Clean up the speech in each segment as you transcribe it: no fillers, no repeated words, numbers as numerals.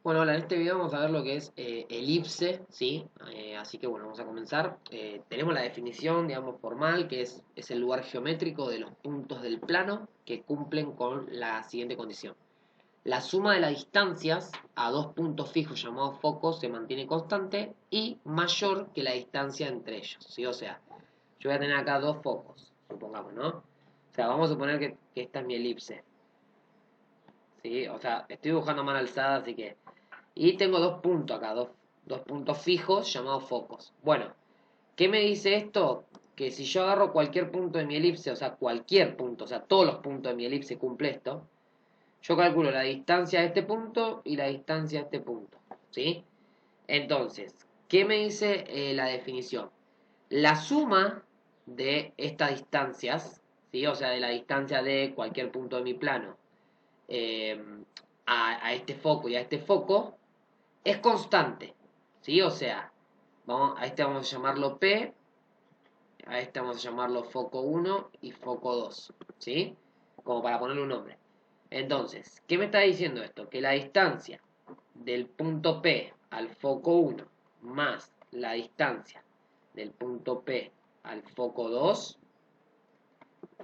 Bueno, hola, en este video vamos a ver lo que es elipse, ¿sí? Así que bueno, vamos a comenzar. Tenemos la definición, digamos, formal, que es el lugar geométrico de los puntos del plano que cumplen con la siguiente condición. La suma de las distancias a dos puntos fijos llamados focos se mantiene constante y mayor que la distancia entre ellos, ¿sí? O sea, yo voy a tener acá dos focos, supongamos, ¿no? O sea, vamos a suponer que esta es mi elipse, ¿sí? O sea, estoy dibujando mal alzada, así que y tengo dos puntos acá, dos puntos fijos llamados focos. Bueno, ¿qué me dice esto? Que si yo agarro cualquier punto de mi elipse, o sea, cualquier punto, o sea, todos los puntos de mi elipse cumple esto, yo calculo la distancia a este punto y la distancia a este punto, ¿sí? Entonces, ¿qué me dice la definición? La suma de estas distancias, ¿sí? O sea, de la distancia de cualquier punto de mi plano eh, a este foco y a este foco, es constante, ¿sí? O sea, a este vamos a llamarlo P, a este vamos a llamarlo foco 1 y foco 2, ¿sí? Como para ponerle un nombre. Entonces, ¿qué me está diciendo esto? Que la distancia del punto P al foco 1 más la distancia del punto P al foco 2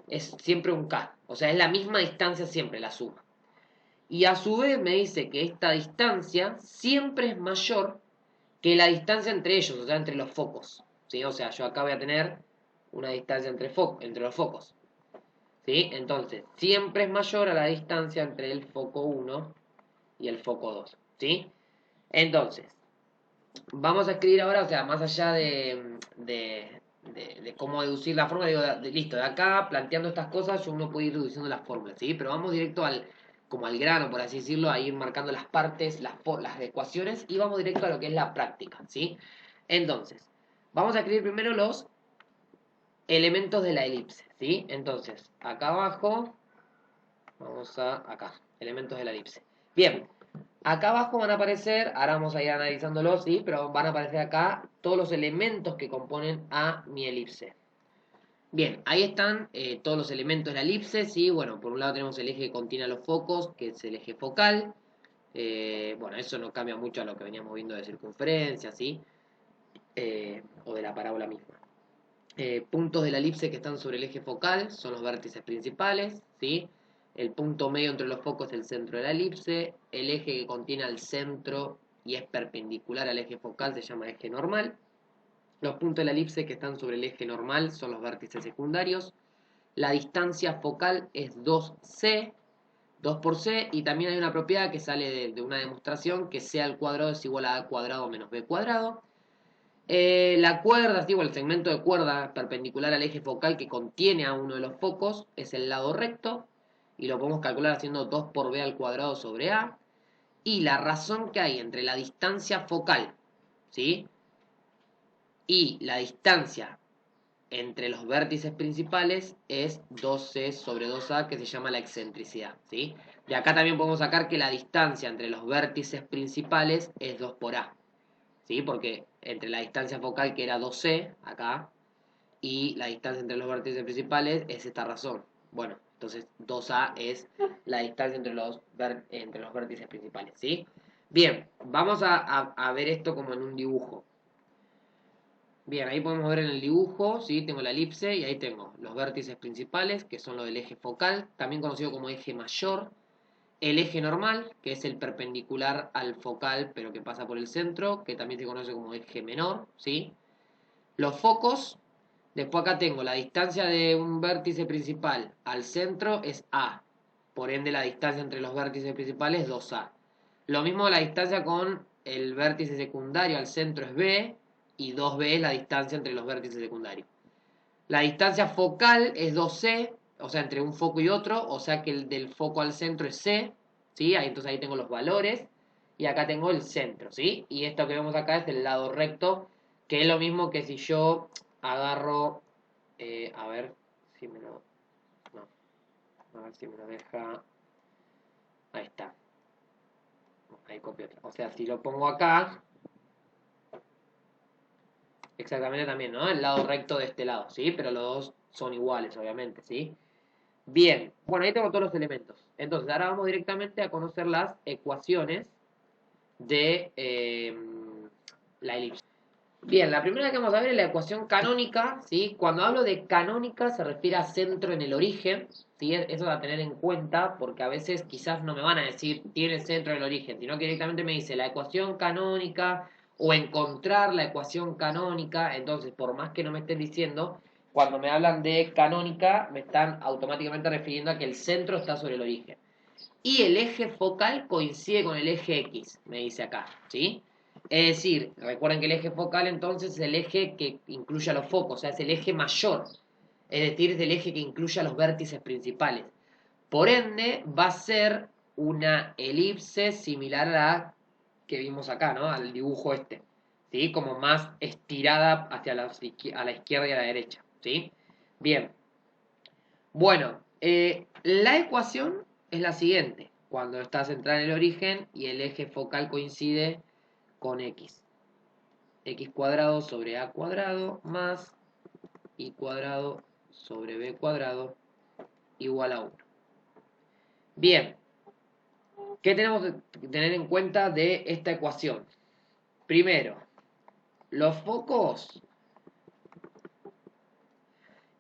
es siempre un K. O sea, es la misma distancia siempre, la suma. Y a su vez me dice que esta distancia siempre es mayor que la distancia entre ellos, o sea, entre los focos. ¿Sí? O sea, yo acá voy a tener una distancia entre los focos. ¿Sí? Entonces, siempre es mayor a la distancia entre el foco 1 y el foco 2. ¿Sí? Entonces, vamos a escribir ahora, o sea, más allá de cómo deducir la fórmula, digo, listo, de acá, planteando estas cosas, uno puede ir reduciendo las fórmulas, ¿sí? Pero vamos directo como al grano, por así decirlo, a ir marcando las partes, las ecuaciones, y vamos directo a lo que es la práctica, ¿sí? Entonces, vamos a escribir primero los elementos de la elipse, ¿sí? Entonces, acá abajo, acá, elementos de la elipse. Bien, acá abajo van a aparecer, ahora vamos a ir analizándolos, ¿sí? Pero van a aparecer acá todos los elementos que componen a mi elipse. Bien, ahí están todos los elementos de la elipse, ¿sí? Bueno, por un lado tenemos el eje que contiene a los focos, que es el eje focal. Bueno, eso no cambia mucho a lo que veníamos viendo de circunferencia, ¿sí? O de la parábola misma. Puntos de la elipse que están sobre el eje focal son los vértices principales, ¿sí? El punto medio entre los focos es el centro de la elipse. El eje que contiene al centro y es perpendicular al eje focal se llama eje normal. Los puntos de la elipse que están sobre el eje normal son los vértices secundarios. La distancia focal es 2c, 2 por c, y también hay una propiedad que sale de una demostración que c al cuadrado es igual a a cuadrado menos b cuadrado. La cuerda, digo, el segmento de cuerda perpendicular al eje focal que contiene a uno de los focos es el lado recto y lo podemos calcular haciendo 2 por b al cuadrado sobre a. Y la razón que hay entre la distancia focal, ¿sí? Y la distancia entre los vértices principales es 2c sobre 2a, que se llama la excentricidad, ¿sí? De acá también podemos sacar que la distancia entre los vértices principales es 2 por a, ¿sí? Porque entre la distancia focal, que era 2c, acá, y la distancia entre los vértices principales es esta razón. Bueno, entonces 2a es la distancia entre los vértices principales, ¿sí? Bien, vamos a ver esto como en un dibujo. Bien, ahí podemos ver en el dibujo, ¿sí? Tengo la elipse y ahí tengo los vértices principales, que son los del eje focal, también conocido como eje mayor, el eje normal, que es el perpendicular al focal, pero que pasa por el centro, que también se conoce como eje menor, ¿sí? Los focos, después acá tengo la distancia de un vértice principal al centro es A, por ende la distancia entre los vértices principales es 2A. Lo mismo la distancia con el vértice secundario al centro es B, y 2B es la distancia entre los vértices secundarios. La distancia focal es 2C, o sea, entre un foco y otro, o sea que el del foco al centro es C, ¿sí? Entonces ahí tengo los valores, y acá tengo el centro, ¿sí? Y esto que vemos acá es el lado recto, que es lo mismo que si yo agarro, a ver si me lo, no, a ver si me lo deja, ahí está, ahí copio otra. O sea, si lo pongo acá, exactamente también, ¿no? El lado recto de este lado, ¿sí? Pero los dos son iguales, obviamente, ¿sí? Bien, bueno, ahí tengo todos los elementos. Entonces, ahora vamos directamente a conocer las ecuaciones de la elipse. Bien, la primera que vamos a ver es la ecuación canónica, ¿sí? Cuando hablo de canónica se refiere a centro en el origen, ¿sí? Eso va a tener en cuenta porque a veces quizás no me van a decir tiene centro en el origen, sino que directamente me dice la ecuación canónica o encontrar la ecuación canónica. Entonces, por más que no me estén diciendo, cuando me hablan de canónica me están automáticamente refiriendo a que el centro está sobre el origen. Y el eje focal coincide con el eje X, me dice acá, ¿sí? Es decir, recuerden que el eje focal entonces es el eje que incluye a los focos, o sea, es el eje mayor, es decir, es el eje que incluye a los vértices principales. Por ende, va a ser una elipse similar a la que vimos acá, ¿no? Al dibujo este, ¿sí? Como más estirada hacia a la izquierda y a la derecha, ¿sí? Bien. Bueno, la ecuación es la siguiente. Cuando está centrada en el origen y el eje focal coincide con x. X cuadrado sobre a cuadrado más y cuadrado sobre b cuadrado igual a 1. Bien, ¿qué tenemos que tener en cuenta de esta ecuación? Primero, los focos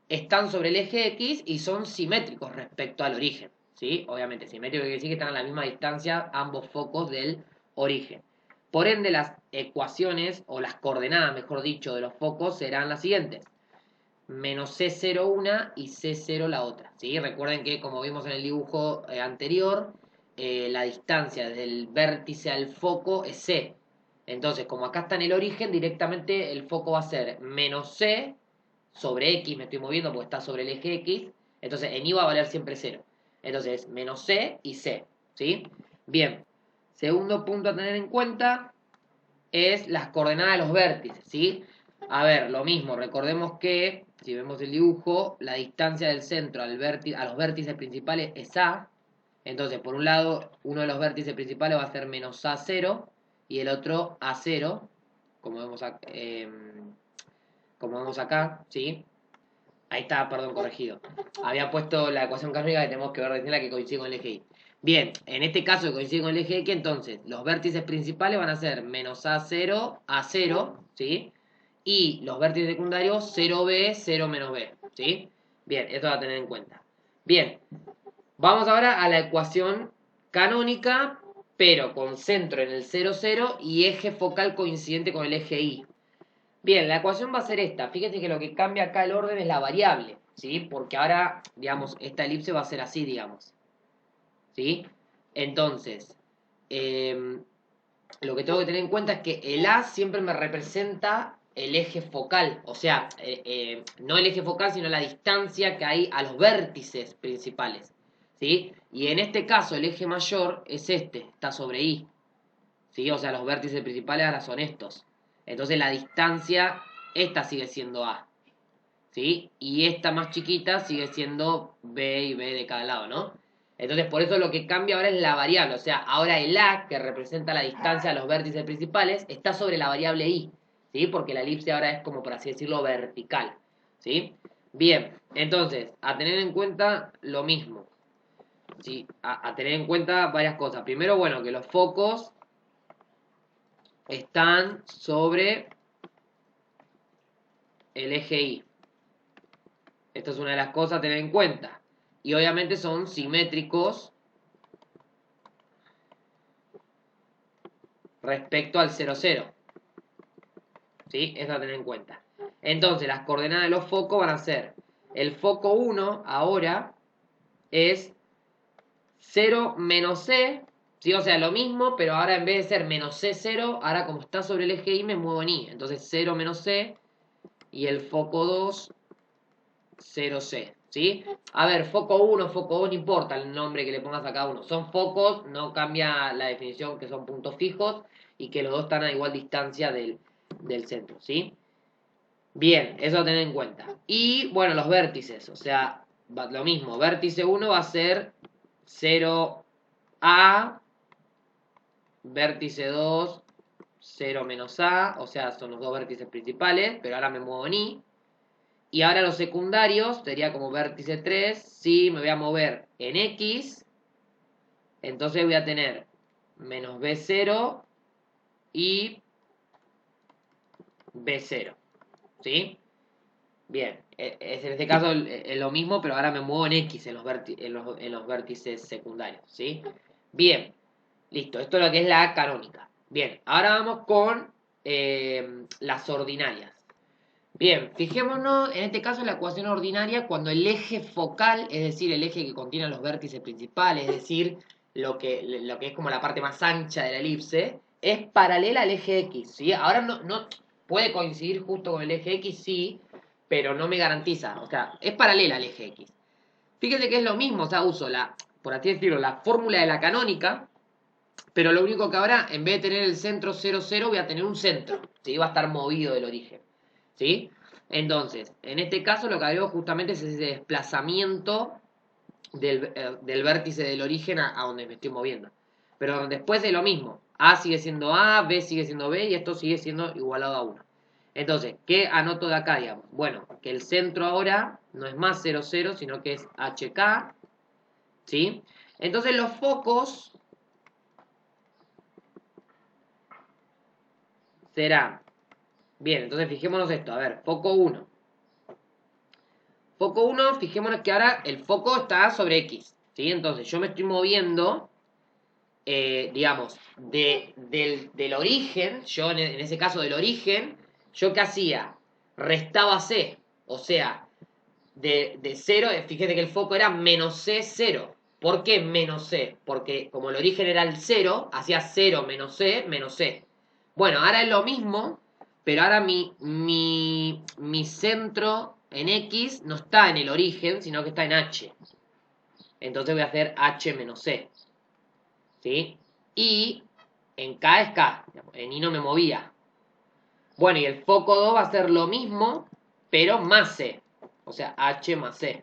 están sobre el eje X y son simétricos respecto al origen, ¿sí? Obviamente, simétrico quiere decir que están a la misma distancia ambos focos del origen. Por ende, las ecuaciones, o las coordenadas, mejor dicho, de los focos serán las siguientes. Menos C0 una y C0 la otra, ¿sí? Recuerden que, como vimos en el dibujo anterior, la distancia del vértice al foco es C. Entonces, como acá está en el origen, directamente el foco va a ser menos C sobre X, me estoy moviendo porque está sobre el eje X, entonces en Y va a valer siempre 0. Entonces, menos C y C, ¿sí? Bien, segundo punto a tener en cuenta es las coordenadas de los vértices, ¿sí? A ver, lo mismo, recordemos que, si vemos el dibujo, la distancia del centro a los vértices principales es A. Entonces, por un lado, uno de los vértices principales va a ser menos A0 y el otro A0, como vemos acá, ¿sí? Ahí está, perdón, corregido. Había puesto la ecuación canónica que tenemos que ver recién, la que coincide con el eje Y. Bien, en este caso que coincide con el eje X, entonces los vértices principales van a ser menos A0, A0, ¿sí? Y los vértices secundarios 0B, 0 menos B, ¿sí? Bien, esto va a tener en cuenta. Bien, vamos ahora a la ecuación canónica, pero con centro en el 0, 0 y eje focal coincidente con el eje Y. Bien, la ecuación va a ser esta. Fíjense que lo que cambia acá el orden es la variable, ¿sí? Porque ahora, digamos, esta elipse va a ser así, digamos. ¿Sí? Entonces, lo que tengo que tener en cuenta es que el A siempre me representa el eje focal. O sea, no el eje focal, sino la distancia que hay a los vértices principales. ¿Sí? Y en este caso, el eje mayor es este, está sobre I. ¿Sí? O sea, los vértices principales ahora son estos. Entonces la distancia, esta sigue siendo A, ¿sí? Y esta más chiquita sigue siendo B y B de cada lado, ¿no? Entonces por eso lo que cambia ahora es la variable, o sea, ahora el A, que representa la distancia a los vértices principales, está sobre la variable I, ¿sí? Porque la elipse ahora es como, por así decirlo, vertical, ¿sí? Bien, entonces, a tener en cuenta lo mismo, ¿sí? A tener en cuenta varias cosas. Primero, bueno, que los focos están sobre el eje Y. Esta es una de las cosas a tener en cuenta. Y obviamente son simétricos respecto al 0, 0. ¿Sí? Eso a tener en cuenta. Entonces, las coordenadas de los focos van a ser, el foco 1 ahora es 0 menos C, ¿sí? O sea, lo mismo, pero ahora en vez de ser menos C0, ahora como está sobre el eje Y me muevo en Y. Entonces 0 menos C y el foco 2, 0C. ¿Sí? A ver, foco 1, foco 2, no importa el nombre que le pongas a cada uno. Son focos, no cambia la definición que son puntos fijos y que los dos están a igual distancia del centro. ¿Sí? Bien, eso a tener en cuenta. Y bueno, los vértices, o sea, lo mismo. Vértice 1 va a ser 0A, vértice 2, 0 menos A, o sea, son los dos vértices principales, pero ahora me muevo en Y. Y ahora los secundarios sería como vértice 3, si me voy a mover en X, entonces voy a tener menos B0 y B0. ¿Sí? Bien, es en este caso lo mismo, pero ahora me muevo en X en los vértices secundarios. ¿Sí? Bien, listo. Esto es lo que es la canónica. Bien, ahora vamos con las ordinarias. Bien, fijémonos en este caso en la ecuación ordinaria cuando el eje focal, es decir, el eje que contiene los vértices principales, es decir, lo que es como la parte más ancha de la elipse, es paralela al eje X, ¿sí? Ahora no puede coincidir justo con el eje X, sí, pero no me garantiza, o sea, es paralela al eje X. Fíjense que es lo mismo, o sea, uso por así decirlo, la fórmula de la canónica, pero lo único que ahora, en vez de tener el centro 0, 0, voy a tener un centro, ¿sí? Va a estar movido del origen. ¿Sí? Entonces, en este caso lo que agrego justamente es ese desplazamiento del vértice del origen a donde me estoy moviendo. Pero después de lo mismo. A sigue siendo A, B sigue siendo B y esto sigue siendo igualado a 1. Entonces, ¿qué anoto de acá, digamos? Bueno, que el centro ahora no es más 0, 0, sino que es HK. ¿Sí? Entonces los focos serán... Bien, entonces fijémonos esto. A ver, foco 1. Foco 1, fijémonos que ahora el foco está sobre X, ¿sí? Entonces yo me estoy moviendo, digamos, del origen, yo en ese caso del origen, ¿yo qué hacía? Restaba C, o sea, de 0, fíjate que el foco era menos C, 0. ¿Por qué menos C? Porque como el origen era el 0, hacía 0 menos C. Bueno, ahora es lo mismo, pero ahora mi centro en X no está en el origen, sino que está en H. Entonces voy a hacer H menos C. ¿Sí? Y en K es K. En I no me movía. Bueno, y el foco 2 va a ser lo mismo, pero más C. O sea, H más C.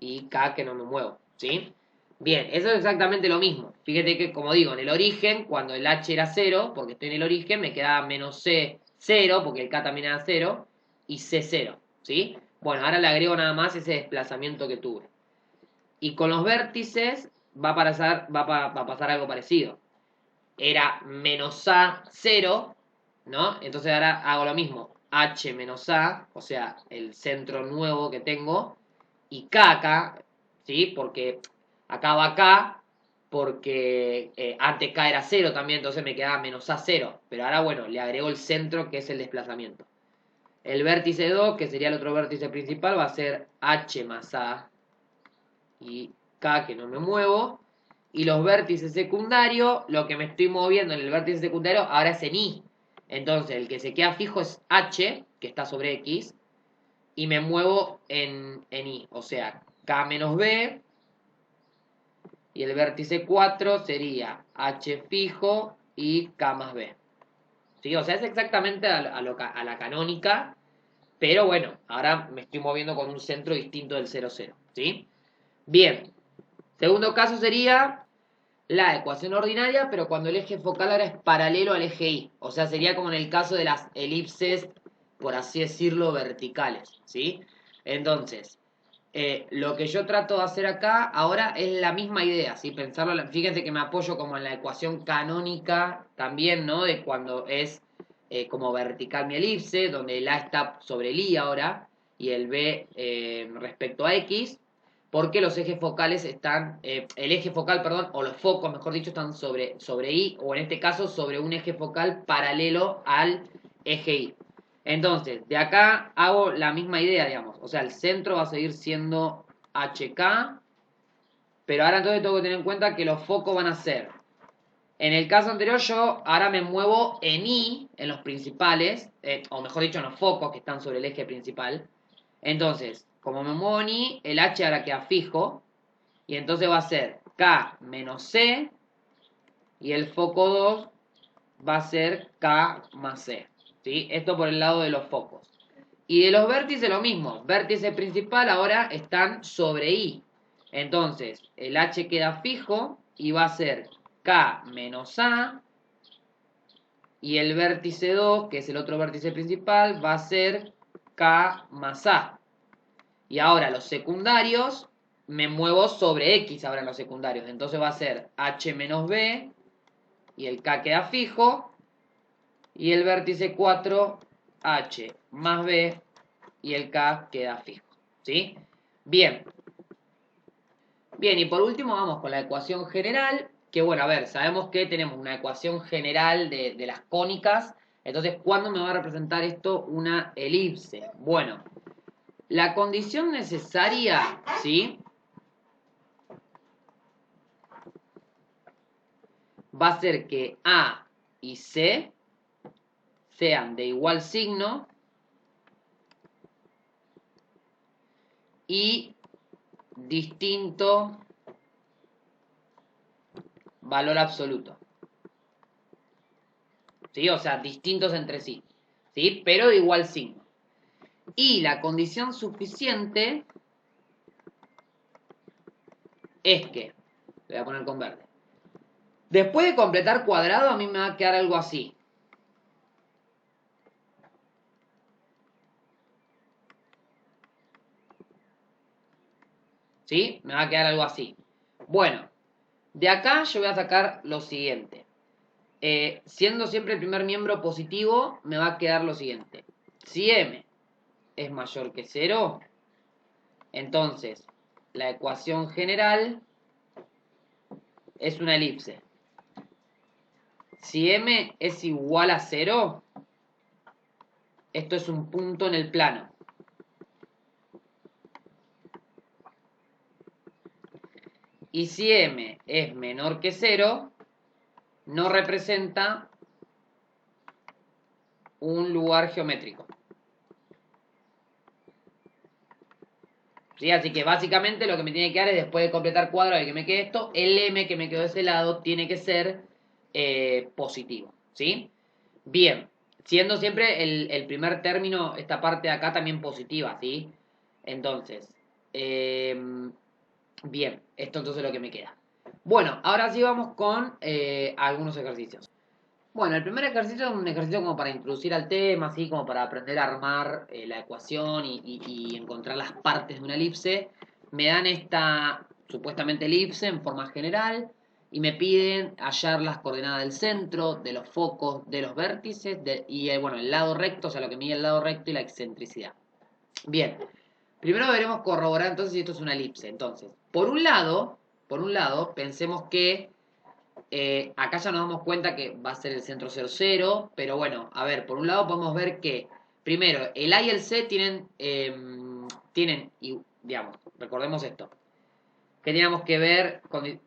Y K que no me muevo. ¿Sí? Bien, eso es exactamente lo mismo. Fíjate que, como digo, en el origen, cuando el H era 0, porque estoy en el origen, me quedaba menos C 0, porque el K también era 0, y C 0. ¿Sí? Bueno, ahora le agrego nada más ese desplazamiento que tuve. Y con los vértices va a pasar algo parecido. Era menos A 0, ¿no? Entonces ahora hago lo mismo. H menos A, o sea, el centro nuevo que tengo, y K acá, ¿sí? Porque acá va K, porque antes K era 0 también, entonces me quedaba menos A 0. Pero ahora, bueno, le agrego el centro que es el desplazamiento. El vértice 2, que sería el otro vértice principal, va a ser H más A y K, que no me muevo. Y los vértices secundarios, lo que me estoy moviendo en el vértice secundario, ahora es en I. Entonces, el que se queda fijo es H, que está sobre X, y me muevo en I. O sea, K menos B, y el vértice 4 sería H fijo y K más B. ¿Sí? O sea, es exactamente a la canónica, pero bueno, ahora me estoy moviendo con un centro distinto del 0, 0. ¿Sí? Bien, segundo caso sería la ecuación ordinaria, pero cuando el eje focal ahora es paralelo al eje Y. O sea, sería como en el caso de las elipses, por así decirlo, verticales. ¿Sí? Entonces, lo que yo trato de hacer acá ahora es la misma idea, ¿sí? Pensarlo, fíjense que me apoyo como en la ecuación canónica también, ¿no? De cuando es como vertical mi elipse, donde el A está sobre el I ahora y el B respecto a X, porque los ejes focales están, el eje focal, perdón, o los focos, mejor dicho, están sobre I, o en este caso sobre un eje focal paralelo al eje Y. Entonces, de acá hago la misma idea, digamos. O sea, el centro va a seguir siendo HK, pero ahora entonces tengo que tener en cuenta que los focos van a ser. En el caso anterior yo ahora me muevo en I, en los principales, o mejor dicho, en los focos que están sobre el eje principal. Entonces, como me muevo en I, el H ahora queda fijo, y entonces va a ser K menos C, y el foco 2 va a ser K más C. ¿Sí? Esto por el lado de los focos. Y de los vértices lo mismo. Vértice principal ahora están sobre I. Entonces, el H queda fijo y va a ser K menos A. Y el vértice 2, que es el otro vértice principal, va a ser K más A. Y ahora los secundarios, me muevo sobre X ahora en los secundarios. Entonces va a ser H menos B y el K queda fijo. Y el vértice 4H más B y el K queda fijo. ¿Sí? Bien. Bien, y por último vamos con la ecuación general. Que bueno, a ver, sabemos que tenemos una ecuación general de las cónicas. Entonces, ¿cuándo me va a representar esto una elipse? Bueno, la condición necesaria, ¿sí? Va a ser que A y C sean de igual signo y distinto valor absoluto. ¿Sí? O sea, distintos entre sí. ¿Sí? Pero de igual signo. Y la condición suficiente es que, le voy a poner con verde, después de completar cuadrado a mí me va a quedar algo así. ¿Sí? Me va a quedar algo así. Bueno, de acá yo voy a sacar lo siguiente. Siendo siempre el primer miembro positivo, me va a quedar lo siguiente. Si M es mayor que 0, entonces la ecuación general es una elipse. Si M es igual a 0, esto es un punto en el plano. Y si M es menor que 0, no representa un lugar geométrico. ¿Sí? Así que básicamente lo que me tiene que dar es, después de completar cuadrado y que me quede esto, el M que me quedó de ese lado tiene que ser positivo. ¿Sí? Bien, siendo siempre el primer término, esta parte de acá también positiva, ¿sí? Entonces, bien, esto entonces es lo que me queda. Bueno, ahora sí vamos con algunos ejercicios. Bueno, el primer ejercicio es un ejercicio como para introducir al tema, así como para aprender a armar la ecuación y encontrar las partes de una elipse. Me dan esta supuestamente elipse en forma general y me piden hallar las coordenadas del centro, de los focos, de los vértices y bueno, el lado recto, o sea, lo que mide el lado recto y la excentricidad. Bien, primero deberemos corroborar entonces si esto es una elipse. Entonces, por un lado, pensemos que acá ya nos damos cuenta que va a ser el centro 0, 0, pero bueno, a ver, por un lado podemos ver que, primero, el A y el C tienen digamos, recordemos esto, que teníamos que ver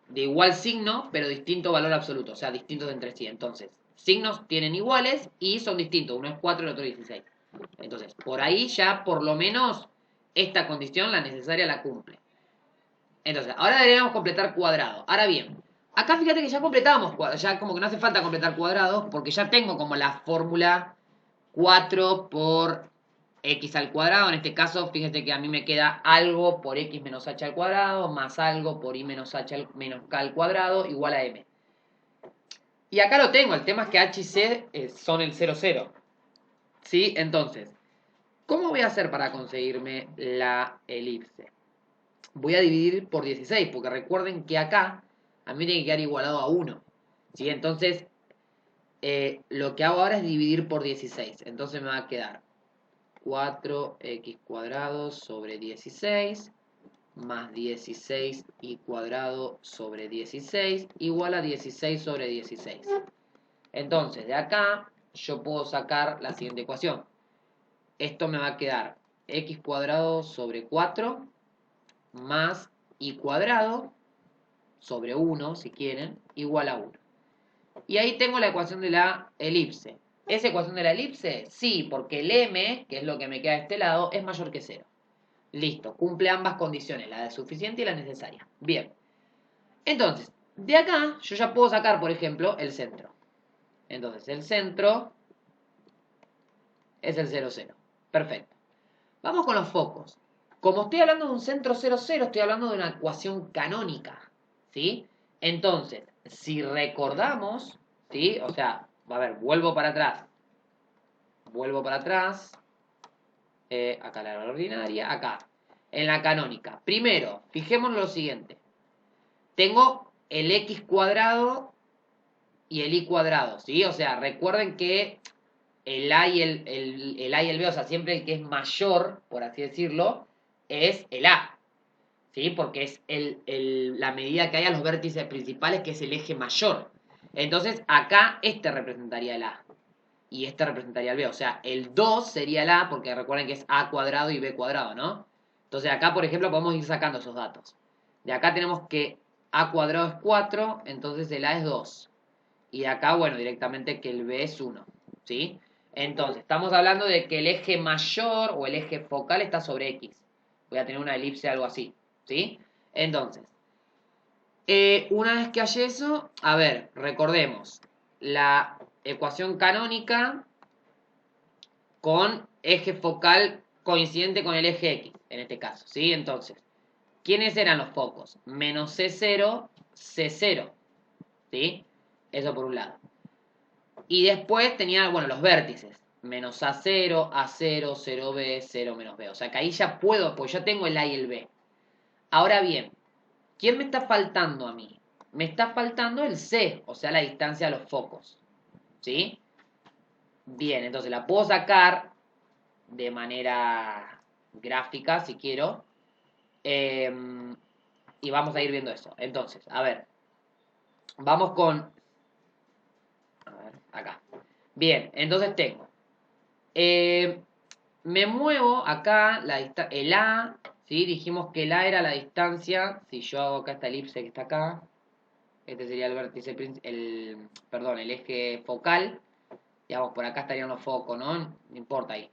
de igual signo, pero distinto valor absoluto, o sea, distintos entre sí. Entonces, signos tienen iguales y son distintos, uno es 4 y el otro es 16. Entonces, por ahí ya, por lo menos, esta condición, la necesaria, la cumple. Entonces, ahora deberíamos completar cuadrado. Ahora bien, acá fíjate que ya completamos cuadrado, ya como que no hace falta completar cuadrados, porque ya tengo como la fórmula 4 por x al cuadrado. En este caso, fíjate que a mí me queda algo por x menos h al cuadrado, más algo por y menos h menos k al cuadrado, igual a m. Y acá lo tengo, el tema es que h y c son el 0, 0. ¿Sí? Entonces, ¿cómo voy a hacer para conseguirme la elipse? Voy a dividir por 16, porque recuerden que acá a mí tiene que quedar igualado a 1. ¿Sí? Entonces, lo que hago ahora es dividir por 16. Entonces me va a quedar 4x cuadrado sobre 16 más 16y cuadrado sobre 16 igual a 16 sobre 16. Entonces, de acá yo puedo sacar la siguiente ecuación. Esto me va a quedar x cuadrado sobre 4 más y cuadrado sobre 1, si quieren, igual a 1. Y ahí tengo la ecuación de la elipse. ¿Esa ecuación de la elipse? Sí, porque el m, que es lo que me queda de este lado, es mayor que 0. Listo, cumple ambas condiciones, la de suficiente y la necesaria. Bien. Entonces, de acá yo ya puedo sacar, por ejemplo, el centro. Entonces, el centro es el 0, 0. Perfecto. Vamos con los focos. Como estoy hablando de un centro 0, 0, estoy hablando de una ecuación canónica. ¿Sí? Entonces, si recordamos, ¿sí? O sea, a ver, vuelvo para atrás. Acá la ordinaria, acá. En la canónica. Primero, fijémonos lo siguiente. Tengo el x cuadrado y el i cuadrado, ¿sí? O sea, recuerden que el a y el a y el b, o sea, siempre el que es mayor, por así decirlo, es el a, ¿sí? Porque es la medida que hay a los vértices principales, que es el eje mayor. Entonces, acá este representaría el a y este representaría el b. O sea, el 2 sería el a, porque recuerden que es a cuadrado y b cuadrado, ¿no? Entonces, acá, por ejemplo, podemos ir sacando esos datos. De acá tenemos que a cuadrado es 4, entonces el a es 2. Y de acá, bueno, directamente que el b es 1, ¿sí? Entonces, estamos hablando de que el eje mayor o el eje focal está sobre x. Voy a tener una elipse, algo así, ¿sí? Entonces, una vez que haya eso, a ver, recordemos, la ecuación canónica con eje focal coincidente con el eje x, en este caso, ¿sí? Entonces, ¿quiénes eran los focos? Menos C0, C0, ¿sí? Eso por un lado. Y después tenía, bueno, los vértices. Menos A0, A0, 0B, 0 menos B. O sea que ahí ya puedo, pues ya tengo el A y el B. Ahora bien, ¿quién me está faltando a mí? Me está faltando el C, o sea, la distancia a los focos. ¿Sí? Bien, entonces la puedo sacar de manera gráfica, si quiero. Y vamos a ir viendo eso. Entonces, a ver. Vamos con... A ver, acá. Bien, entonces tengo... me muevo acá, el A, ¿sí? Dijimos que el A era la distancia, si yo hago acá esta elipse que está acá, este sería el vértice, perdón, el eje focal, digamos, por acá estarían los focos, ¿no? No importa ahí.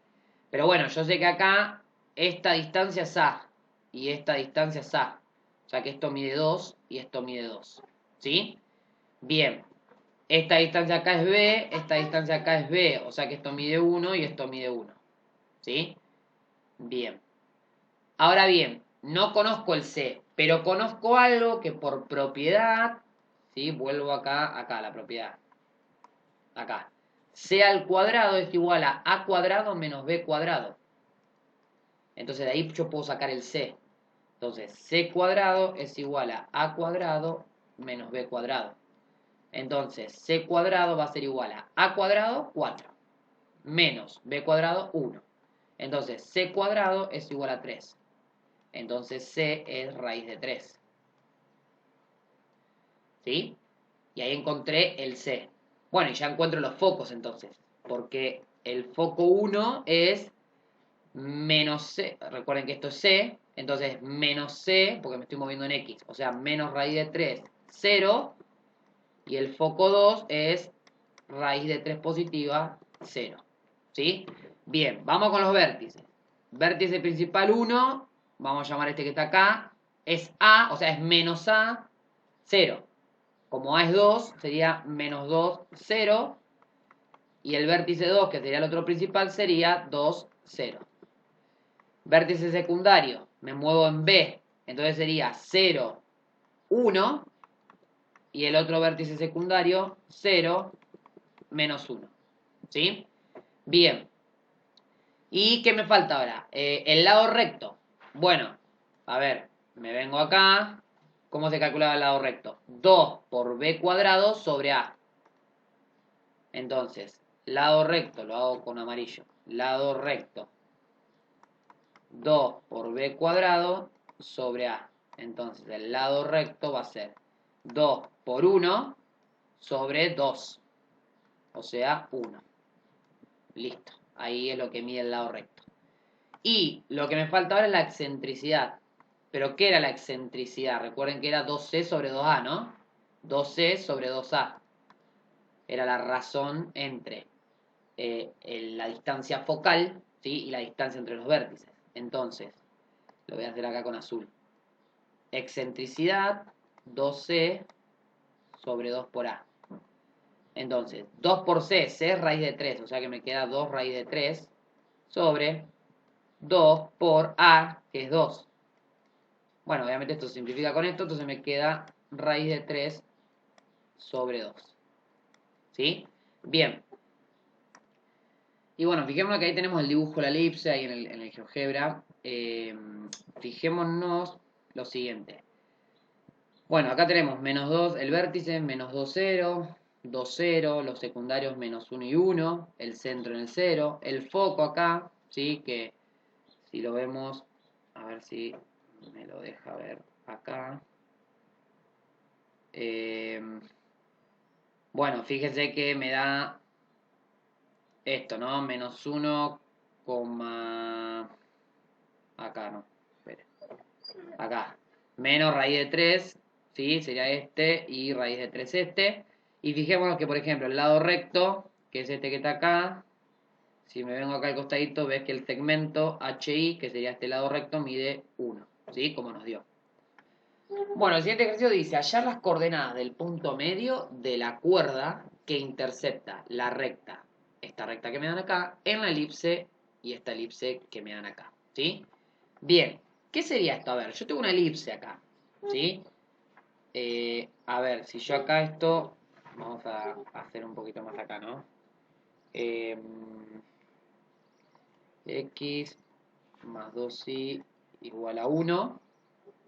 Pero bueno, yo sé que acá esta distancia es A y esta distancia es A. O sea que esto mide 2 y esto mide 2. ¿Sí? Bien. Esta distancia acá es B, esta distancia acá es B. O sea que esto mide 1 y esto mide 1. ¿Sí? Bien. Ahora bien, no conozco el C, pero conozco algo que por propiedad, ¿sí? Vuelvo acá, la propiedad. Acá. C al cuadrado es igual a cuadrado menos B cuadrado. Entonces de ahí yo puedo sacar el C. Entonces C cuadrado es igual a cuadrado menos B cuadrado. Entonces C cuadrado va a ser igual a cuadrado 4 menos B cuadrado 1. Entonces C cuadrado es igual a 3. Entonces C es raíz de 3. ¿Sí? Y ahí encontré el C. Bueno, y ya encuentro los focos entonces. Porque el foco 1 es menos C. Recuerden que esto es C. Entonces menos C, porque me estoy moviendo en X. O sea, menos raíz de 3, 0. Y el foco 2 es raíz de 3 positiva, 0. ¿Sí? Bien, vamos con los vértices. Vértice principal 1, vamos a llamar este que está acá, es A, o sea, es menos A, 0. Como A es 2, sería menos 2, 0. Y el vértice 2, que sería el otro principal, sería 2, 0. Vértice secundario, me muevo en B, entonces sería 0, 1. Y el otro vértice secundario, 0, menos 1. ¿Sí? Bien. ¿Y qué me falta ahora? El lado recto. Bueno, a ver, me vengo acá. ¿Cómo se calculaba el lado recto? 2 por b cuadrado sobre a. Entonces, lado recto, lo hago con amarillo. Lado recto. 2 por b cuadrado sobre a. Entonces, el lado recto va a ser 2 por 1 sobre 2. O sea, 1. Listo. Ahí es lo que mide el lado recto. Y lo que me falta ahora es la excentricidad. ¿Pero qué era la excentricidad? Recuerden que era 2c sobre 2a, ¿no? 2c sobre 2a. Era la razón entre la distancia focal, ¿sí? Y la distancia entre los vértices. Entonces, lo voy a hacer acá con azul. Excentricidad 2c sobre 2 por a. Entonces, 2 por c, c es raíz de 3, o sea que me queda 2 raíz de 3 sobre 2 por a, que es 2. Bueno, obviamente esto se simplifica con esto, entonces me queda raíz de 3 sobre 2. ¿Sí? Bien. Y bueno, fijémonos que ahí tenemos el dibujo de la elipse, ahí en el GeoGebra. Fijémonos lo siguiente. Bueno, acá tenemos menos 2, el vértice, menos 2, 0. 2, 0, los secundarios menos 1 y 1, el centro en el 0, el foco acá, ¿sí? Que si lo vemos, a ver si me lo deja ver acá. Bueno, fíjese que me da esto, ¿no? Menos 1, acá no, espere. Acá, menos raíz de 3, ¿sí? Sería este, y raíz de 3 este. Y fijémonos que, por ejemplo, el lado recto, que es este que está acá, si me vengo acá al costadito, ves que el segmento HI, que sería este lado recto, mide 1, ¿sí? Como nos dio. Bueno, el siguiente ejercicio dice, hallar las coordenadas del punto medio de la cuerda que intercepta la recta, esta recta que me dan acá, en la elipse y esta elipse que me dan acá, ¿sí? Bien, ¿qué sería esto? A ver, yo tengo una elipse acá, ¿sí? A ver, si yo acá esto, vamos a hacer un poquito más acá, ¿no? X más 2y igual a 1.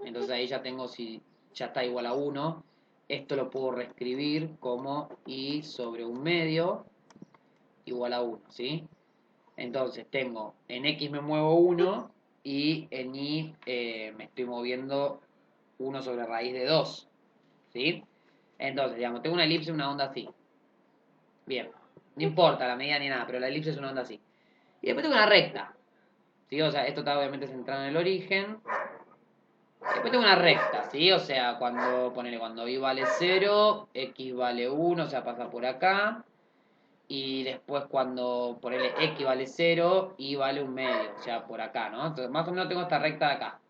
Entonces ahí ya tengo, si ya está igual a 1, esto lo puedo reescribir como y sobre un medio igual a 1, ¿sí? Entonces tengo, en X me muevo 1 y en Y me estoy moviendo 1 sobre raíz de 2, ¿sí? Entonces, digamos, tengo una elipse, una onda así. Bien, no importa la medida ni nada, pero la elipse es una onda así. Y después tengo una recta, ¿sí? O sea, esto está obviamente centrado en el origen. Después tengo una recta, ¿sí? O sea, cuando y vale 0, x vale 1, o sea, pasa por acá. Y después cuando ponele x vale 0, y vale un medio, o sea, por acá, ¿no? Entonces, más o menos tengo esta recta de acá.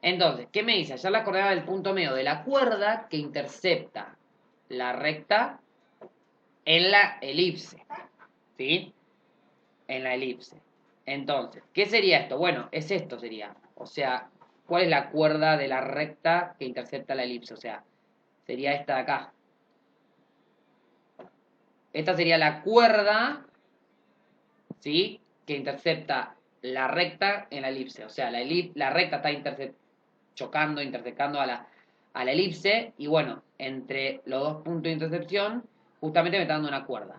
Entonces, ¿qué me dice? Hallar la coordenada del punto medio de la cuerda que intercepta la recta en la elipse, ¿sí? En la elipse. Entonces, ¿qué sería esto? Bueno, es esto sería. O sea, ¿cuál es la cuerda de la recta que intercepta la elipse? O sea, sería esta de acá. Esta sería la cuerda, ¿sí? Que intercepta la recta en la elipse. O sea, la recta está intersecando a la elipse. Y bueno, entre los dos puntos de intercepción, justamente me está dando una cuerda.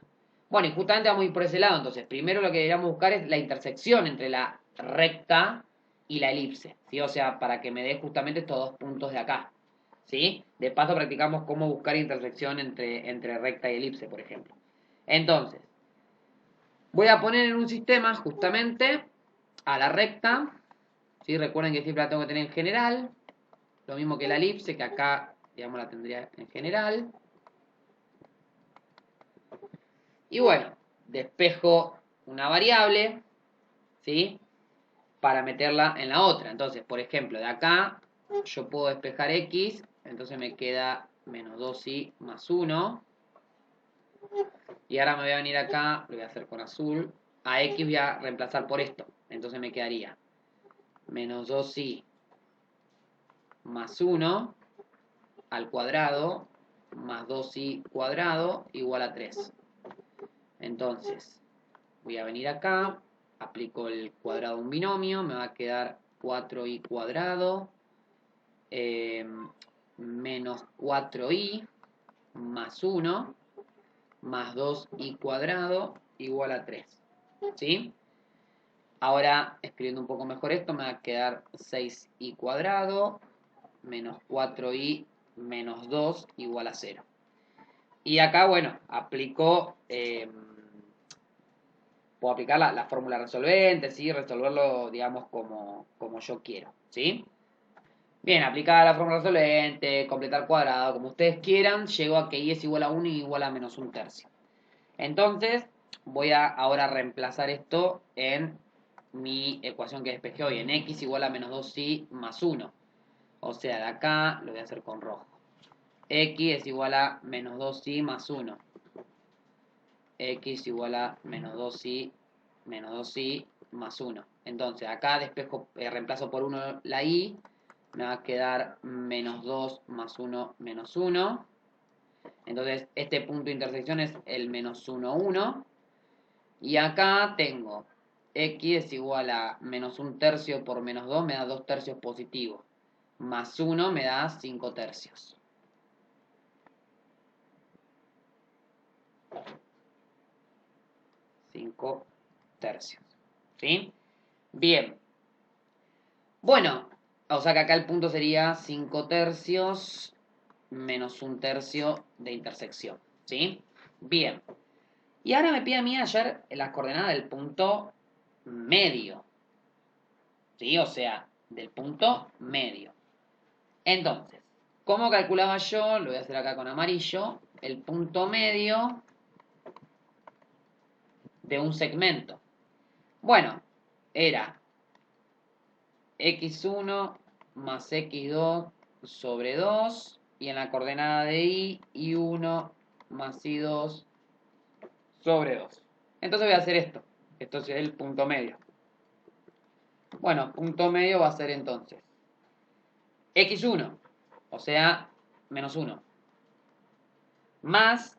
Bueno, y justamente vamos a ir por ese lado. Entonces, primero lo que deberíamos buscar es la intersección entre la recta y la elipse, ¿sí? O sea, para que me dé justamente estos dos puntos de acá, ¿sí? De paso practicamos cómo buscar intersección entre recta y elipse, por ejemplo. Entonces, voy a poner en un sistema justamente a la recta, ¿sí? Recuerden que siempre la tengo que tener en general, lo mismo que la elipse, que acá, digamos, la tendría en general. Y bueno, despejo una variable, ¿sí? Para meterla en la otra. Entonces, por ejemplo, de acá yo puedo despejar x, entonces me queda menos 2y más 1. Y ahora me voy a venir acá, lo voy a hacer con azul, a x voy a reemplazar por esto. Entonces me quedaría menos 2y más 1 al cuadrado más 2y cuadrado igual a 3. Entonces, voy a venir acá, aplico el cuadrado de un binomio, me va a quedar 4y cuadrado menos 4y más 1 más 2y cuadrado igual a 3. ¿Sí? Ahora, escribiendo un poco mejor esto, me va a quedar 6y cuadrado menos 4y menos 2 igual a 0. Y acá, bueno, puedo aplicar la fórmula resolvente, ¿sí? Resolverlo, digamos, como yo quiero, ¿sí? Bien, aplicada la fórmula resolvente, completar cuadrado, como ustedes quieran, llego a que y es igual a 1 y igual a menos un tercio. Entonces, voy a ahora reemplazar esto en mi ecuación que despejé hoy, en x igual a menos 2y más 1. O sea, de acá lo voy a hacer con rojo. X es igual a menos 2y más 1. X igual a menos 2y más 1. Entonces, acá despejo, reemplazo por 1 la y, me va a quedar menos 2 más 1 menos 1. Entonces, este punto de intersección es el menos 1, 1. Y acá tengo x es igual a menos un tercio por menos 2, me da 2 tercios positivo. Más 1 me da 5 tercios. 5 tercios. ¿Sí? Bien. Bueno, o sea que acá el punto sería 5 tercios menos 1 tercio de intersección. ¿Sí? Bien. Y ahora me pide a mí hallar las coordenadas del punto medio. ¿Sí? O sea, del punto medio. Entonces, ¿cómo calculaba yo? Lo voy a hacer acá con amarillo. El punto medio de un segmento. Bueno, era x1 más x2 sobre 2. Y en la coordenada de y1 más y2 sobre 2. Entonces voy a hacer esto. Esto es el punto medio. Bueno, punto medio va a ser entonces x1, o sea, menos 1, más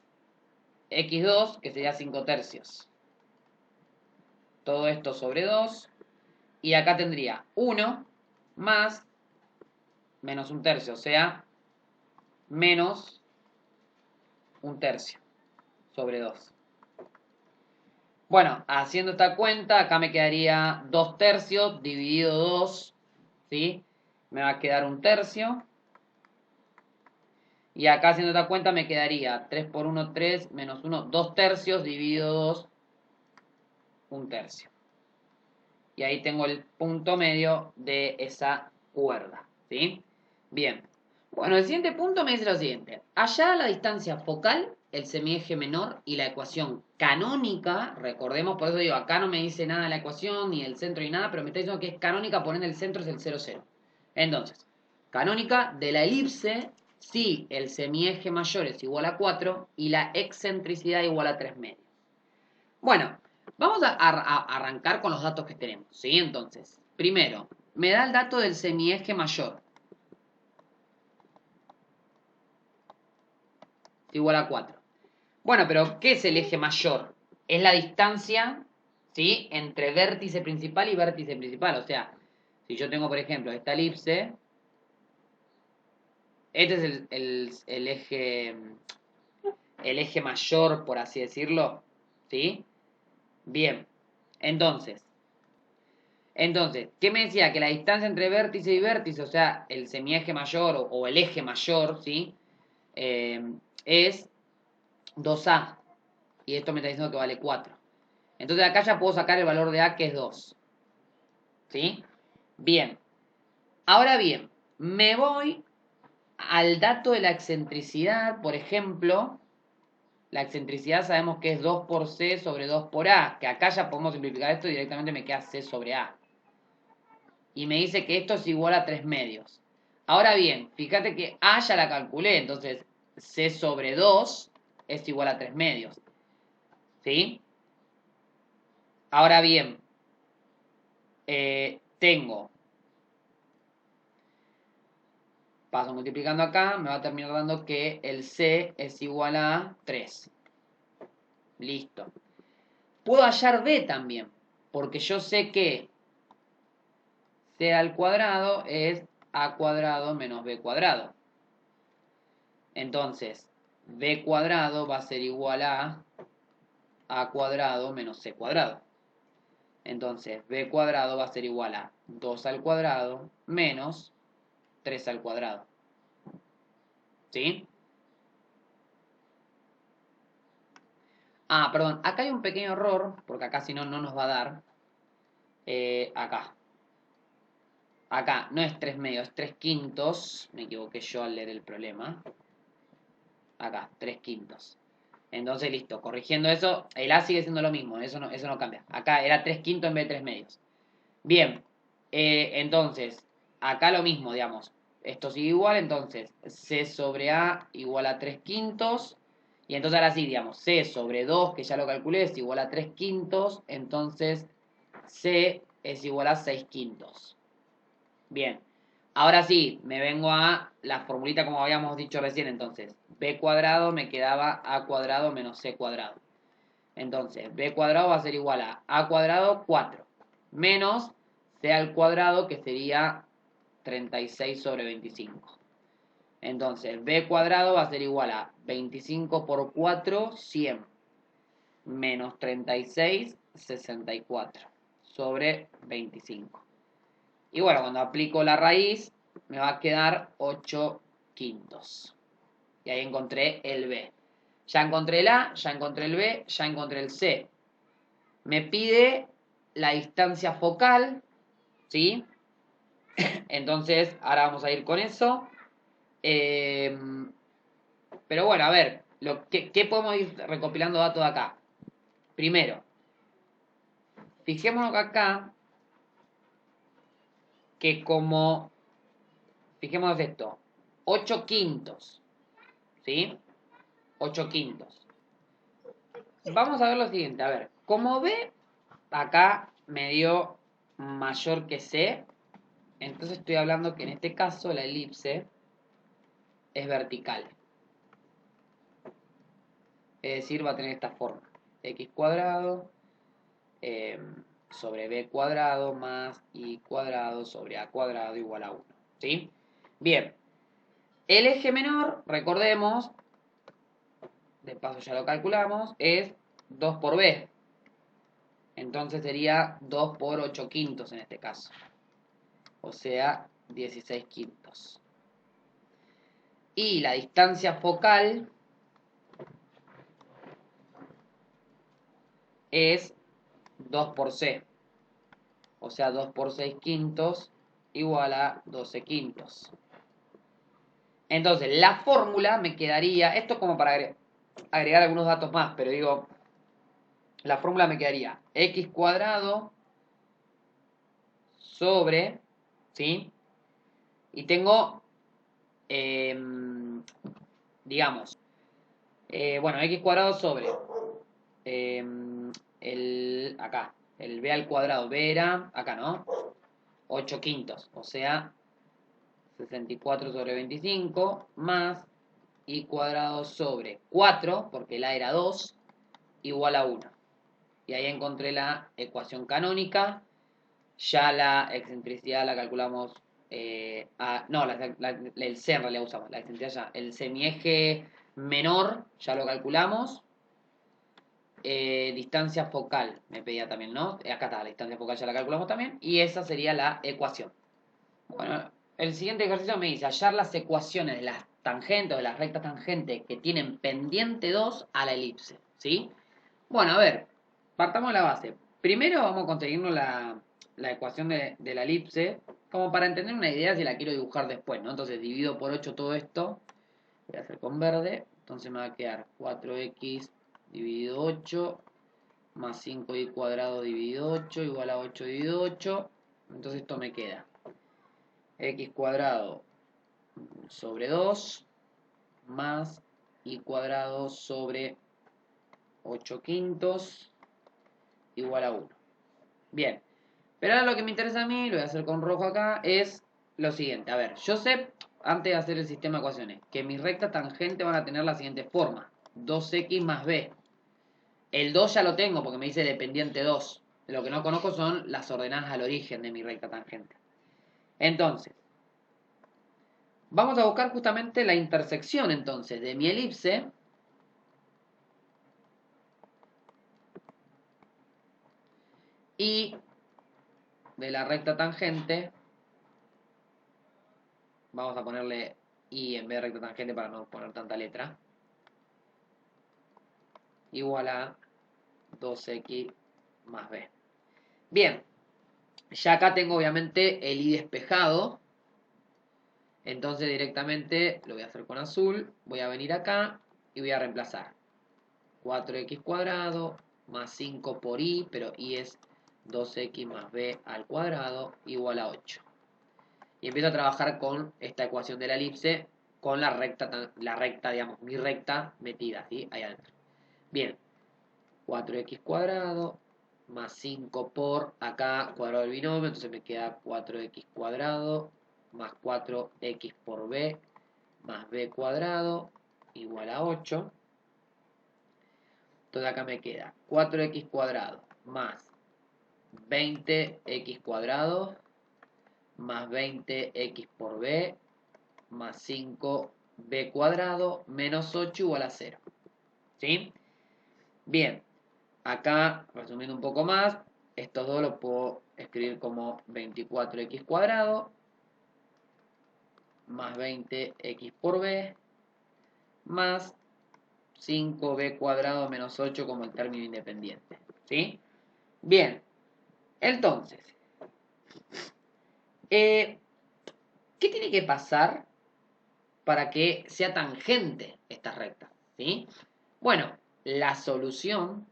x2, que sería 5 tercios. Todo esto sobre 2. Y acá tendría 1 más menos 1 tercio, o sea, menos 1 tercio sobre 2. Bueno, haciendo esta cuenta, acá me quedaría 2 tercios dividido 2, ¿sí? Me va a quedar 1 tercio. Y acá haciendo esta cuenta me quedaría 3 por 1, 3, menos 1, 2 tercios dividido 2, 1 tercio. Y ahí tengo el punto medio de esa cuerda, ¿sí? Bien. Bueno, el siguiente punto me dice lo siguiente. Hallar la distancia focal, el semieje menor y la ecuación canónica, recordemos, por eso digo, acá no me dice nada de la ecuación, ni del centro ni nada, pero me está diciendo que es canónica, por ende el centro es el 0, 0. Entonces, canónica de la elipse si el semieje mayor es igual a 4 y la excentricidad igual a 3 medios. Bueno, vamos a arrancar con los datos que tenemos, ¿sí? Entonces, primero, me da el dato del semieje mayor. Igual a 4. Bueno, pero ¿qué es el eje mayor? Es la distancia, ¿sí? Entre vértice principal y vértice principal. O sea, si yo tengo, por ejemplo, esta elipse, este es el eje mayor, por así decirlo, ¿sí? Bien, entonces, ¿qué me decía? Que la distancia entre vértice y vértice, o sea, el semieje mayor o el eje mayor, ¿sí? Es 2A. Y esto me está diciendo que vale 4. Entonces acá ya puedo sacar el valor de A, que es 2. ¿Sí? Bien. Ahora bien, me voy al dato de la excentricidad, por ejemplo. La excentricidad sabemos que es 2 por C sobre 2 por A, que acá ya podemos simplificar esto y directamente me queda C sobre A. Y me dice que esto es igual a 3 medios. Ahora bien, fíjate que A ya la calculé, entonces C sobre 2 es igual a 3 medios. ¿Sí? Ahora bien, tengo, paso multiplicando acá, me va a terminar dando que el C es igual a 3. Listo. Puedo hallar B también, porque yo sé que C al cuadrado es A cuadrado menos B cuadrado. Entonces, B cuadrado va a ser igual a cuadrado menos C cuadrado. Entonces, B cuadrado va a ser igual a 2 al cuadrado menos 3 al cuadrado. ¿Sí? Ah, perdón, acá hay un pequeño error, porque acá si no, no nos va a dar. Acá. Acá no es 3 medios, es 3 quintos. Me equivoqué yo al leer el problema. Acá, 3 quintos. Entonces, listo, corrigiendo eso, el A sigue siendo lo mismo, eso no cambia. Acá era 3 quintos en vez de 3 medios. Bien, entonces, acá lo mismo, digamos. Esto sigue igual, entonces, C sobre A igual a 3 quintos. Y entonces ahora sí, digamos, C sobre 2, que ya lo calculé, es igual a 3 quintos. Entonces, C es igual a 6 quintos. Bien. Ahora sí, me vengo a la formulita como habíamos dicho recién, entonces. B cuadrado me quedaba A cuadrado menos C cuadrado. Entonces, B cuadrado va a ser igual a cuadrado 4. Menos C al cuadrado, que sería 36 sobre 25. Entonces, B cuadrado va a ser igual a 25 por 4, 100. menos 36,64 sobre 25. Y bueno, cuando aplico la raíz, me va a quedar 8 quintos. Y ahí encontré el B. Ya encontré el A, ya encontré el B, ya encontré el C. Me pide la distancia focal, ¿sí? Entonces, ahora vamos a ir con eso. Pero bueno, a ver, ¿qué podemos ir recopilando datos de acá? Primero, fijémonos acá que como, fijémonos esto, 8 quintos, ¿sí? 8 quintos. Vamos a ver lo siguiente, a ver, como B, acá me dio mayor que C, entonces estoy hablando que en este caso la elipse es vertical. Es decir, va a tener esta forma. X cuadrado sobre B cuadrado más Y cuadrado sobre A cuadrado igual a 1. ¿Sí? Bien. El eje menor, recordemos, de paso ya lo calculamos, es 2 por B. Entonces sería 2 por 8 quintos en este caso. O sea, 16 quintos. Y la distancia focal es 2 por C. O sea, 2 por 6 quintos igual a 12 quintos. Entonces, la fórmula me quedaría, esto es como para agregar algunos datos más, pero digo, la fórmula me quedaría x cuadrado sobre, ¿sí? Y tengo, digamos, bueno, x cuadrado sobre, acá, el b al cuadrado, b era, acá, ¿no? 8 quintos, o sea, 64 sobre 25 más y cuadrado sobre 4, porque la era 2, igual a 1. Y ahí encontré la ecuación canónica. Ya la excentricidad la calculamos. No, el C en realidad usamos. La excentricidad ya. El semieje menor ya lo calculamos. Distancia focal me pedía también, ¿no? Acá está, la distancia focal ya la calculamos también. Y esa sería la ecuación. Bueno, el siguiente ejercicio me dice hallar las ecuaciones de las tangentes o de las rectas tangentes que tienen pendiente 2 a la elipse, ¿sí? Bueno, a ver, partamos de la base. Primero vamos a conseguirnos la ecuación de la elipse, como para entender una idea si la quiero dibujar después, ¿no? Entonces divido por 8 todo esto, voy a hacer con verde, entonces me va a quedar 4x dividido 8 más 5y cuadrado dividido 8 igual a 8 dividido 8, entonces esto me queda x cuadrado sobre 2 más y cuadrado sobre 8 quintos igual a 1. Bien, pero ahora lo que me interesa a mí, lo voy a hacer con rojo acá, es lo siguiente. A ver, yo sé, antes de hacer el sistema de ecuaciones, que mis rectas tangentes van a tener la siguiente forma. 2x más b. El 2 ya lo tengo porque me dice dependiente 2. Lo que no conozco son las ordenadas al origen de mi recta tangente. Entonces, vamos a buscar justamente la intersección entonces de mi elipse y de la recta tangente. Vamos a ponerle y en vez de recta tangente para no poner tanta letra. Igual a 2x más b. Bien, ya acá tengo obviamente el y despejado. Entonces directamente lo voy a hacer con azul. Voy a venir acá y voy a reemplazar 4x cuadrado más 5 por y, pero y es 2x más b al cuadrado igual a 8. Y empiezo a trabajar con esta ecuación de la elipse con la recta, digamos, mi recta metida, ¿sí? Ahí adentro. Bien, 4x cuadrado más 5 por acá cuadrado del binomio, entonces me queda 4x cuadrado más 4x por b más b cuadrado igual a 8. Entonces acá me queda 4x cuadrado más 20x cuadrado más 20x por b más 5b cuadrado menos 8 igual a 0. ¿Sí? Bien. acá, resumiendo un poco más, estos dos los puedo escribir como 24x cuadrado más 20x por b más 5b cuadrado menos 8 como el término independiente. ¿Sí? Bien, entonces, ¿qué tiene que pasar para que sea tangente esta recta? ¿Sí? Bueno, la solución,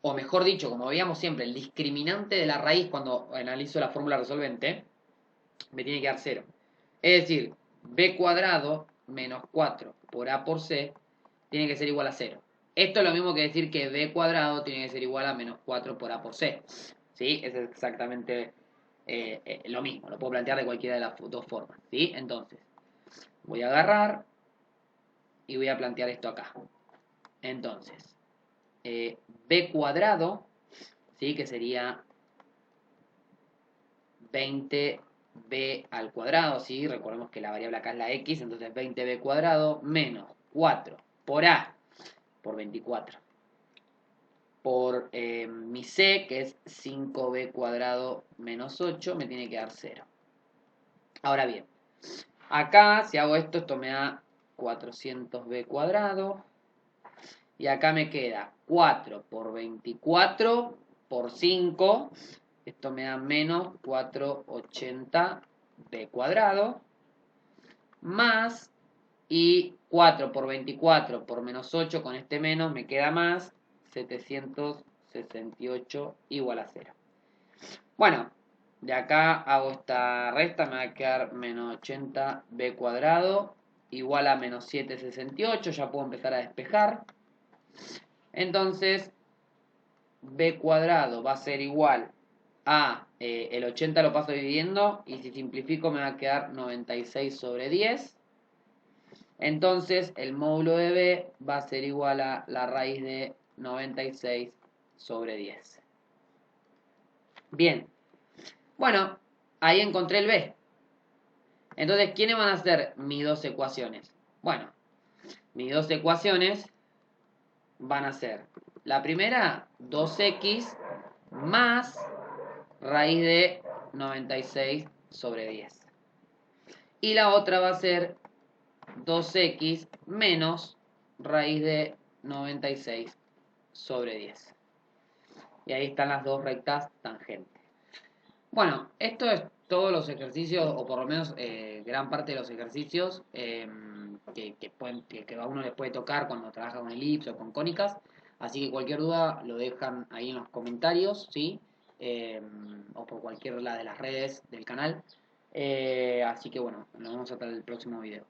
o mejor dicho, como veíamos siempre, el discriminante de la raíz cuando analizo la fórmula resolvente, me tiene que dar 0. Es decir, b cuadrado menos 4 por a por c tiene que ser igual a 0. Esto es lo mismo que decir que b cuadrado tiene que ser igual a menos 4 por a por c. ¿Sí? Es exactamente lo mismo. Lo puedo plantear de cualquiera de las dos formas. ¿Sí? Entonces, voy a agarrar y voy a plantear esto acá. Entonces, b cuadrado, ¿sí? Que sería 20b al cuadrado, ¿sí? Recordemos que la variable acá es la x, entonces 20b cuadrado menos 4 por a por 24 por mi c, que es 5b cuadrado menos 8, me tiene que dar 0. Ahora bien, acá si hago esto, esto me da 400b cuadrado. Y acá me queda 4 por 24 por 5. Esto me da menos 480b cuadrado. Más, y 4 por 24 por menos 8 con este menos me queda más 768 igual a 0. Bueno, de acá hago esta resta, me va a quedar menos 80b cuadrado igual a menos 768, ya puedo empezar a despejar. Entonces, b cuadrado va a ser igual a, el 80 lo paso dividiendo, y si simplifico me va a quedar 96 sobre 10. Entonces, el módulo de b va a ser igual a la raíz de 96 sobre 10. Bien. Bueno, ahí encontré el b. Entonces, ¿quiénes van a ser mis dos ecuaciones? Bueno, mis dos ecuaciones van a ser, la primera, 2x más raíz de 96 sobre 10. Y la otra va a ser 2x menos raíz de 96 sobre 10. Y ahí están las dos rectas tangentes. Bueno, esto es todos los ejercicios, o por lo menos gran parte de los ejercicios que a uno les puede tocar cuando trabaja con elipse o con cónicas. Así que cualquier duda lo dejan ahí en los comentarios, ¿sí? O por cualquier de las redes del canal. Así que bueno, nos vemos hasta el próximo video.